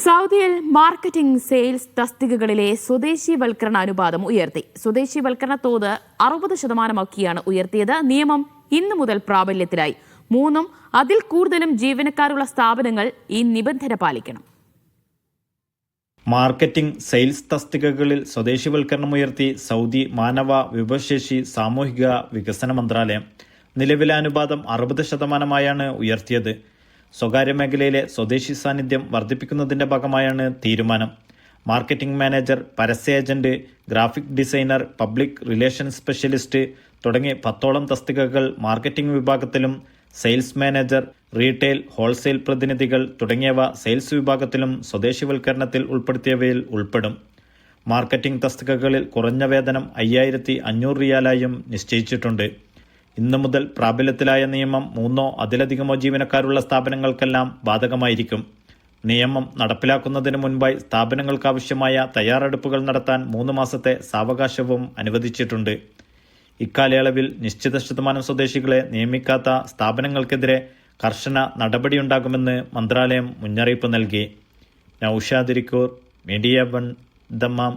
സൗദിയിൽ marketing sales തസ്തികകളിലെ സ്വദേശീവൽക്കരണ അനുപാതം ഉയർത്തി. സ്വദേശീവൽക്കരണ തോത് 60% ഉയർത്തിയത്. നിയമം ഇന്നു മുതൽ പ്രാബല്യത്തിലായി. 3 അതിൽ കൂടുതലും ജീവനക്കാരുള്ള സ്ഥാപനങ്ങൾ ഈ നിബന്ധന പാലിക്കണം. മാർക്കറ്റിംഗ് സെയിൽസ് തസ്തികകളിൽ സ്വദേശിവൽക്കരണം ഉയർത്തി സൗദി മാനവ വിഭവശേഷി സാമൂഹിക വികസന മന്ത്രാലയം. നിലവിലെ അനുപാതം 60%-ആയാണ് ഉയർത്തിയത്. സ്വകാര്യ മേഖലയിലെ സ്വദേശി സാന്നിധ്യം വർദ്ധിപ്പിക്കുന്നതിന്റെ ഭാഗമായാണ് തീരുമാനം. മാർക്കറ്റിംഗ് മാനേജർ, പരസ്യ agent, graphic designer, public relations specialist തുടങ്ങി 10ഓളം തസ്തികകൾ മാർക്കറ്റിംഗ് വിഭാഗത്തിലും, സെയിൽസ് മാനേജർ, റീറ്റെയിൽ, ഹോൾസെയിൽ പ്രതിനിധികൾ തുടങ്ങിയവ സെയിൽസ് വിഭാഗത്തിലും സ്വദേശിവൽക്കരണത്തിൽ ഉൾപ്പെടുത്തിയവയിൽ ഉൾപ്പെടും. മാർക്കറ്റിംഗ് തസ്തികകളിൽ കുറഞ്ഞ വേതനം 5500 റിയാലായും നിശ്ചയിച്ചിട്ടുണ്ട്. ഇന്നു മുതൽ പ്രാബല്യത്തിലായ നിയമം 3 അതിലധികമോ ജീവനക്കാരുള്ള സ്ഥാപനങ്ങൾക്കെല്ലാം ബാധകമായിരിക്കും. നിയമം നടപ്പിലാക്കുന്നതിന് മുൻപായി സ്ഥാപനങ്ങൾക്കാവശ്യമായ തയ്യാറെടുപ്പുകൾ നടത്താൻ 3 മാസത്തെ സാവകാശവും അനുവദിച്ചിട്ടുണ്ട്. ഇക്കാലയളവിൽ നിശ്ചിത ശതമാനം സ്വദേശികളെ നിയമിക്കാത്ത സ്ഥാപനങ്ങൾക്കെതിരെ കർശന നടപടിയുണ്ടാകുമെന്ന് മന്ത്രാലയം മുന്നറിയിപ്പ് നൽകി. Naushad Irikkur, media 1, Dammam.